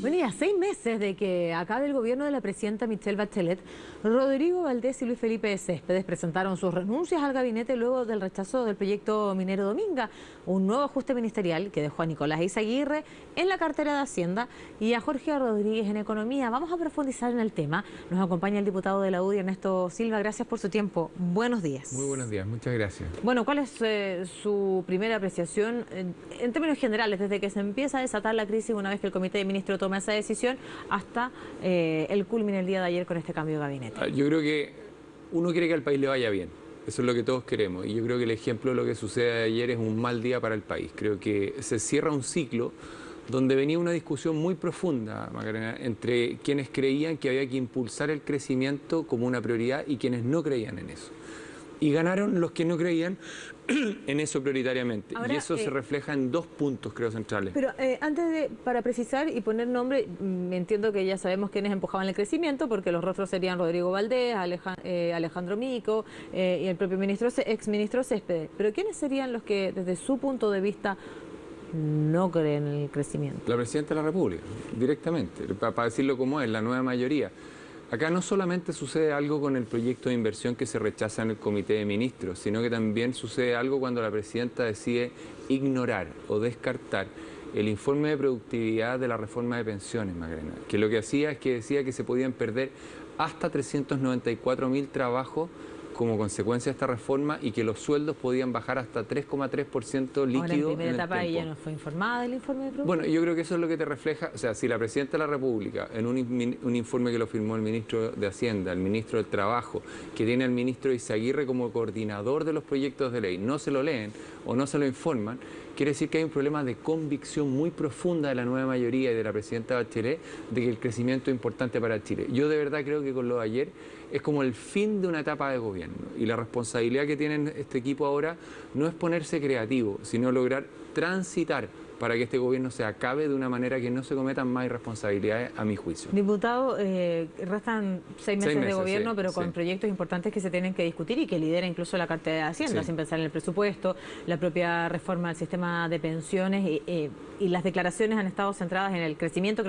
Bueno, y a 6 meses de que acabe el gobierno de la presidenta Michelle Bachelet, Rodrigo Valdés y Luis Felipe Céspedes presentaron sus renuncias al gabinete luego del rechazo del proyecto minero Dominga, un nuevo ajuste ministerial que dejó a Nicolás Izaguirre en la cartera de Hacienda y a Jorge Rodríguez en Economía. Vamos a profundizar en el tema. Nos acompaña el diputado de la UDI, Ernesto Silva. Gracias por su tiempo. Buenos días. Muy buenos días, muchas gracias. Bueno, ¿cuál es su primera apreciación en términos generales, desde que se empieza a desatar la crisis una vez que el Comité de Ministros toma esa decisión hasta el culmine el día de ayer con este cambio de gabinete? Yo creo que uno quiere que al país le vaya bien. Eso es lo que todos queremos. Y yo creo que el ejemplo de lo que sucede ayer es un mal día para el país. Creo que se cierra un ciclo donde venía una discusión muy profunda, Macarena, entre quienes creían que había que impulsar el crecimiento como una prioridad y quienes no creían en eso. Y ganaron los que no creían en eso prioritariamente. Ahora, y eso se refleja en dos puntos, creo, centrales. Pero para precisar y poner nombre, entiendo que ya sabemos quiénes empujaban el crecimiento, porque los rostros serían Rodrigo Valdés, Alejandro Mico y el propio exministro Céspedes. Pero ¿quiénes serían los que, desde su punto de vista, no creen en el crecimiento? La presidenta de la República, directamente, para decirlo como es, la nueva mayoría. Acá no solamente sucede algo con el proyecto de inversión que se rechaza en el Comité de Ministros, sino que también sucede algo cuando la presidenta decide ignorar o descartar el informe de productividad de la reforma de pensiones, Macarena, que lo que hacía es que decía que se podían perder hasta 394.000 trabajos como consecuencia de esta reforma y que los sueldos podían bajar hasta 3,3% líquido. Ahora, en primera etapa ella no fue informada del informe de productividad. Bueno, yo creo que eso es lo que te refleja, o sea, si la presidenta de la República, en un informe que lo firmó el ministro de Hacienda, el ministro del Trabajo, que tiene al ministro Izaguirre como coordinador de los proyectos de ley, no se lo leen o no se lo informan, quiere decir que hay un problema de convicción muy profunda de la nueva mayoría y de la presidenta Bachelet de que el crecimiento es importante para Chile. Yo de verdad creo que con lo de ayer es como el fin de una etapa de gobierno y la responsabilidad que tiene este equipo ahora no es ponerse creativo, sino lograr transitar para que este gobierno se acabe de una manera que no se cometan más irresponsabilidades, a mi juicio. Diputado, restan 6 meses de gobierno, sí, pero con proyectos importantes que se tienen que discutir y que lidera incluso la cartera de Hacienda, sin pensar en el presupuesto, la propia reforma del sistema de pensiones y las declaraciones han estado centradas en el crecimiento,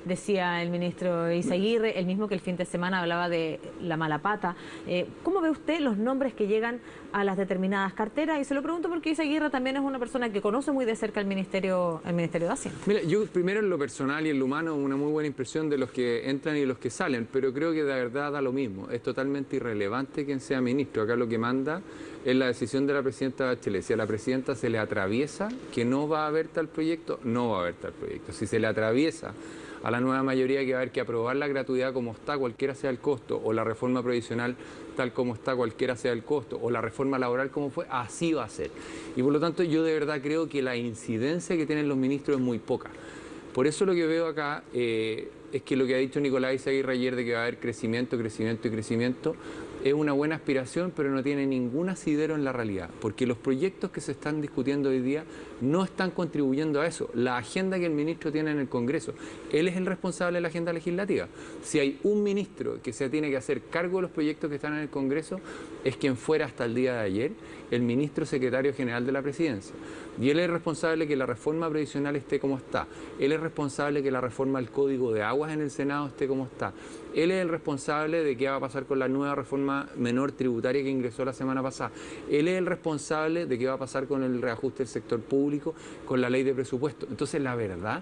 decía el ministro Izaguirre, el mismo que el fin de semana hablaba de la mala pata. ¿Cómo ve usted los nombres que llegan a las determinadas carteras? Y se lo pregunto porque Izaguirre también es una persona que conoce muy de cerca el Ministerio de Hacienda. Mira, yo primero en lo personal y en lo humano una muy buena impresión de los que entran y los que salen, pero creo que de verdad da lo mismo. Es totalmente irrelevante quién sea ministro. Acá lo que manda es la decisión de la presidenta Bachelet. Si a la presidenta se le atraviesa que no va a haber tal proyecto, no va a haber tal proyecto. Si se le atraviesa a la nueva mayoría que va a haber que aprobar la gratuidad como está, cualquiera sea el costo, o la reforma provisional tal como está, cualquiera sea el costo, o la reforma laboral como fue, así va a ser. Y por lo tanto yo de verdad creo que la incidencia que tienen los ministros es muy poca. Por eso lo que veo acá es que lo que ha dicho Nicolás Izaguirre ayer de que va a haber crecimiento es una buena aspiración, pero no tiene ningún asidero en la realidad, porque los proyectos que se están discutiendo hoy día no están contribuyendo a eso. La agenda que el ministro tiene en el Congreso, él es el responsable de la agenda legislativa. Si hay un ministro que se tiene que hacer cargo de los proyectos que están en el Congreso, es quien fuera hasta el día de ayer el ministro secretario general de la Presidencia. Y él es responsable de que la reforma previsional esté como está. Él es responsable de que la reforma del Código de Aguas en el Senado esté como está. Él es el responsable de qué va a pasar con la nueva reforma menor tributaria que ingresó la semana pasada. Él es el responsable de qué va a pasar con el reajuste del sector público, con la ley de presupuesto. Entonces, la verdad,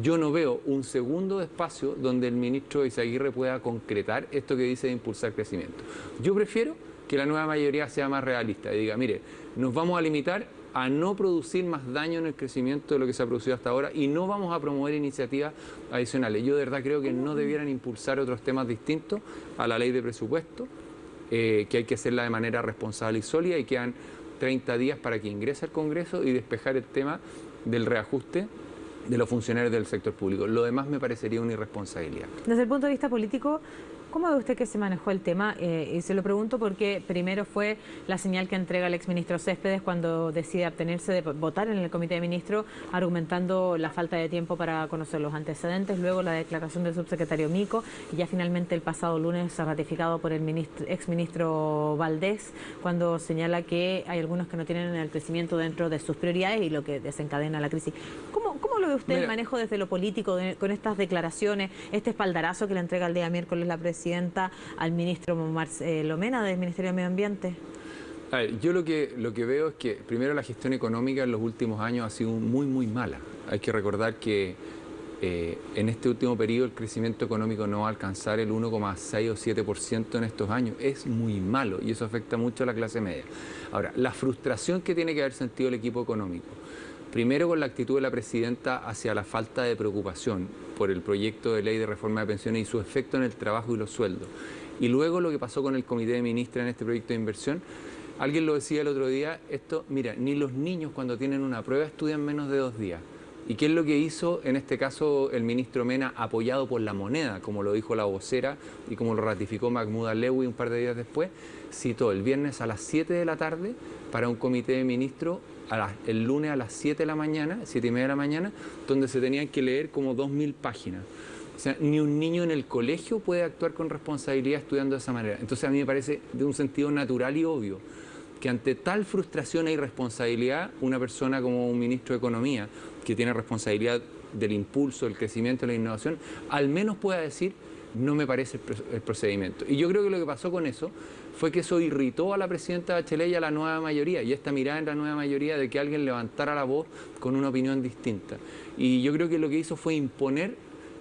yo no veo un segundo espacio donde el ministro Izaguirre pueda concretar esto que dice de impulsar crecimiento. Yo prefiero que la nueva mayoría sea más realista y diga, mire, nos vamos a limitar a no producir más daño en el crecimiento de lo que se ha producido hasta ahora y no vamos a promover iniciativas adicionales. Yo de verdad creo que no debieran impulsar otros temas distintos a la ley de presupuesto, que hay que hacerla de manera responsable y sólida y quedan 30 días para que ingrese al Congreso y despejar el tema del reajuste de los funcionarios del sector público. Lo demás me parecería una irresponsabilidad. Desde el punto de vista político, ¿Cómo ve usted que se manejó el tema? Y se lo pregunto porque primero fue la señal que entrega el exministro Céspedes cuando decide abstenerse de votar en el Comité de Ministros, argumentando la falta de tiempo para conocer los antecedentes, luego la declaración del subsecretario Mico, y ya finalmente el pasado lunes ratificado por el exministro Valdés, cuando señala que hay algunos que no tienen el crecimiento dentro de sus prioridades y lo que desencadena la crisis. ¿Cómo lo ve usted el manejo desde lo político con estas declaraciones, este espaldarazo que le entrega el día miércoles la presidenta al ministro Marcelo Mena del Ministerio de Medio Ambiente? A ver, yo lo que veo es que primero la gestión económica en los últimos años ha sido muy mala. Hay que recordar que en este último periodo el crecimiento económico no va a alcanzar el 1,6 o 7% en estos años. Es muy malo y eso afecta mucho a la clase media. Ahora, la frustración que tiene que haber sentido el equipo económico, primero con la actitud de la presidenta hacia la falta de preocupación por el proyecto de ley de reforma de pensiones y su efecto en el trabajo y los sueldos. Y luego lo que pasó con el Comité de Ministros en este proyecto de inversión. Alguien lo decía el otro día, mira, ni los niños cuando tienen una prueba estudian menos de 2 días. ¿Y qué es lo que hizo en este caso el ministro Mena, apoyado por la moneda, como lo dijo la vocera y como lo ratificó Mahmoud Alewi un par de días después? Citó el viernes a las 7 de la tarde para un comité de ministros, el lunes a las 7 de la mañana, 7:30 de la mañana, donde se tenían que leer como 2000 páginas. O sea, ni un niño en el colegio puede actuar con responsabilidad estudiando de esa manera. Entonces a mí me parece de un sentido natural y obvio que ante tal frustración e irresponsabilidad, una persona como un ministro de Economía, que tiene responsabilidad del impulso, del crecimiento, de la innovación, al menos pueda decir, no me parece el procedimiento. Y yo creo que lo que pasó con eso fue que eso irritó a la presidenta Bachelet y a la nueva mayoría, y esta mirada en la nueva mayoría de que alguien levantara la voz con una opinión distinta. Y yo creo que lo que hizo fue imponer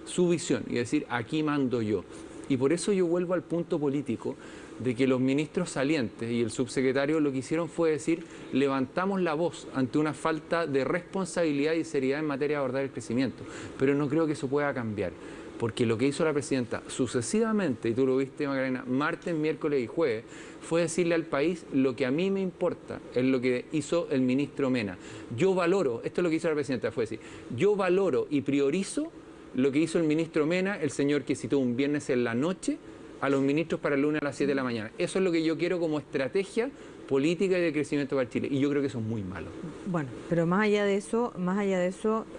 su visión y decir, aquí mando yo. Y por eso yo vuelvo al punto político de que los ministros salientes y el subsecretario lo que hicieron fue decir, levantamos la voz ante una falta de responsabilidad y seriedad en materia de abordar el crecimiento. Pero no creo que eso pueda cambiar, porque lo que hizo la presidenta sucesivamente, y tú lo viste, Macarena, martes, miércoles y jueves, fue decirle al país lo que a mí me importa, es lo que hizo el ministro Mena. Yo valoro, esto es lo que hizo la presidenta, fue decir, yo valoro y priorizo lo que hizo el ministro Mena, el señor que citó un viernes en la noche a los ministros para el lunes a las 7 de la mañana. Eso es lo que yo quiero como estrategia política y de crecimiento para Chile. Y yo creo que eso es muy malo. Bueno, pero más allá de eso,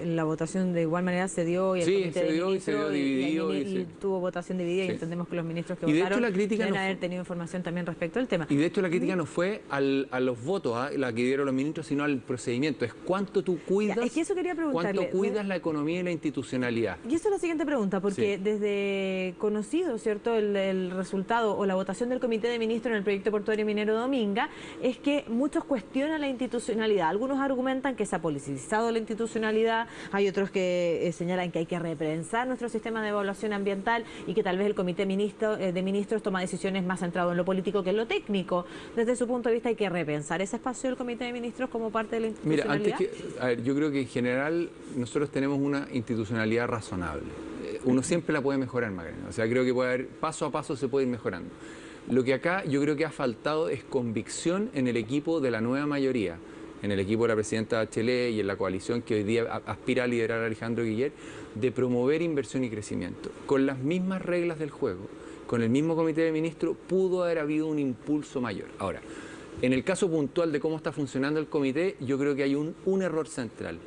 la votación de igual manera se dio y el comité se dio y se dio dividido. Y tuvo votación dividida y entendemos que los ministros que votaron deben haber tenido información también respecto al tema. Y de hecho la crítica no fue a los votos, la que dieron los ministros, sino al procedimiento. Es cuánto tú cuidas, es que eso quería preguntarle, cuánto cuidas la economía y la institucionalidad. Y eso es la siguiente pregunta, porque desde conocido, ¿cierto?, el resultado o la votación del comité de ministros en el proyecto portuario minero Dominga, es que muchos cuestionan la institucionalidad. Algunos argumentan que se ha politizado la institucionalidad, hay otros que señalan que hay que repensar nuestro sistema de evaluación ambiental y que tal vez el comité de ministros toma decisiones más centrado en lo político que en lo técnico. Desde su punto de vista hay que repensar ese espacio del comité de ministros como parte de la institucionalidad. Mira, yo creo que en general nosotros tenemos una institucionalidad razonable. Uno siempre la puede mejorar, Macarena. O sea, creo que puede haber, paso a paso se puede ir mejorando. Lo que acá yo creo que ha faltado es convicción en el equipo de la nueva mayoría, en el equipo de la presidenta Bachelet y en la coalición que hoy día aspira a liderar a Alejandro Guillet, de promover inversión y crecimiento. Con las mismas reglas del juego, con el mismo comité de ministros, pudo haber habido un impulso mayor. Ahora, en el caso puntual de cómo está funcionando el comité, yo creo que hay un error central.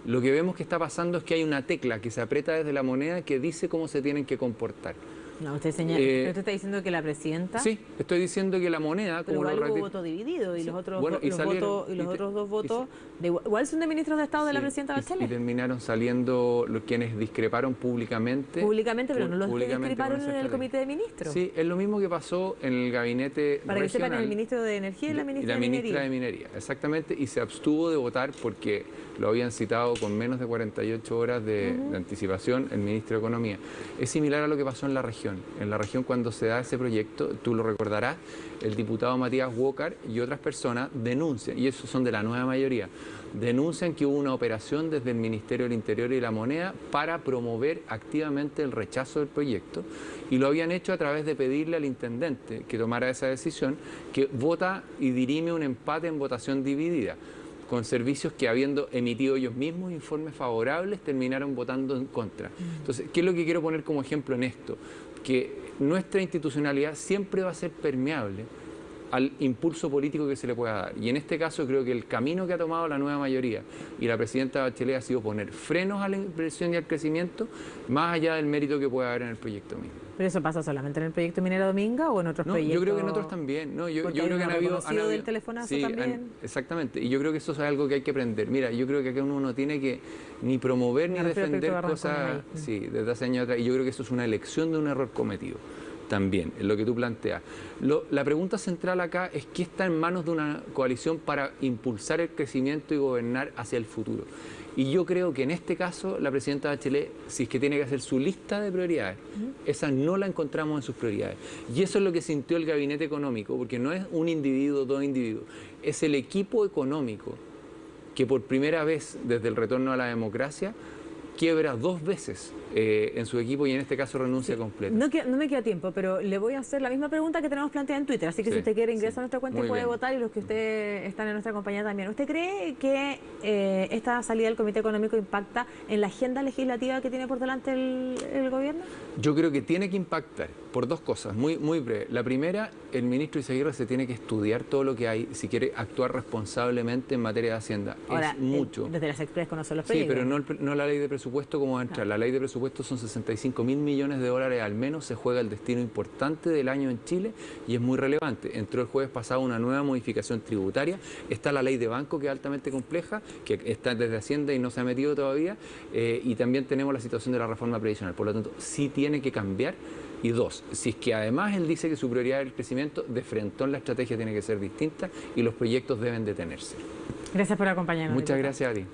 Lo que vemos que está pasando es que hay una tecla que se aprieta desde la moneda que dice cómo se tienen que comportar. No, usted está diciendo que la presidenta... Sí, estoy diciendo que la moneda... Pero igual hubo voto dividido y los otros dos votos igual son de ministros de Estado de la presidenta Bachelet. Y terminaron saliendo quienes discreparon públicamente. Públicamente, pero no los que discreparon en el comité de ministros. Sí, es lo mismo que pasó en el gabinete Para regional, que sepan, el ministro de Energía y la ministra de Minería. Exactamente, y se abstuvo de votar porque lo habían citado con menos de 48 horas de anticipación el ministro de Economía. Es similar a lo que pasó en la región. En la región, cuando se da ese proyecto, tú lo recordarás, el diputado Matías Walker y otras personas denuncian, y esos son de la nueva mayoría, denuncian que hubo una operación desde el Ministerio del Interior y la Moneda para promover activamente el rechazo del proyecto, y lo habían hecho a través de pedirle al intendente que tomara esa decisión, que vota y dirime un empate en votación dividida, con servicios que, habiendo emitido ellos mismos informes favorables, terminaron votando en contra. Entonces, ¿qué es lo que quiero poner como ejemplo en esto? que nuestra institucionalidad siempre va a ser permeable al impulso político que se le pueda dar. Y en este caso creo que el camino que ha tomado la nueva mayoría y la presidenta Bachelet ha sido poner frenos a la inversión y al crecimiento, más allá del mérito que pueda haber en el proyecto mismo. ¿Pero eso pasa solamente en el proyecto Minera Dominga o en otros proyectos? Yo creo que en otros también. No, yo creo que han habido del telefonazo sí, también. Exactamente. Y yo creo que eso es algo que hay que aprender. Mira, yo creo que acá uno no tiene que ni promover ni defender cosas desde hace años atrás. Y yo creo que eso es una elección de un error cometido. También, en lo que tú planteas. La pregunta central acá es qué está en manos de una coalición para impulsar el crecimiento y gobernar hacia el futuro. Y yo creo que en este caso la presidenta Bachelet, si es que tiene que hacer su lista de prioridades, esa no la encontramos en sus prioridades. Y eso es lo que sintió el gabinete económico, porque no es un individuo, dos individuos, es el equipo económico que por primera vez desde el retorno a la democracia quiebra 2 veces en su equipo y en este caso renuncia completo. No me queda tiempo, pero le voy a hacer la misma pregunta que tenemos planteada en Twitter, así que si usted quiere ingresar a nuestra cuenta y puede votar, y los que usted están en nuestra compañía también. ¿Usted cree que esta salida del Comité Económico impacta en la agenda legislativa que tiene por delante el gobierno? Yo creo que tiene que impactar por 2 cosas, muy breve. La primera, el ministro Izaguirre se tiene que estudiar todo lo que hay si quiere actuar responsablemente en materia de Hacienda. Ahora, es mucho. Desde las Express conocen los proyectos. Sí, pero no la ley de presupuesto como va a entrar. La ley de presupuesto son 65.000 millones de dólares al menos, se juega el destino importante del año en Chile y es muy relevante. Entró el jueves pasado una nueva modificación tributaria, está la ley de banco que es altamente compleja, que está desde Hacienda y no se ha metido todavía, y también tenemos la situación de la reforma previsional. Por lo tanto, sí tiene que cambiar. Y 2, si es que además él dice que su prioridad es el crecimiento, de frentón la estrategia tiene que ser distinta y los proyectos deben detenerse. Gracias por acompañarnos. Muchas gracias a ti.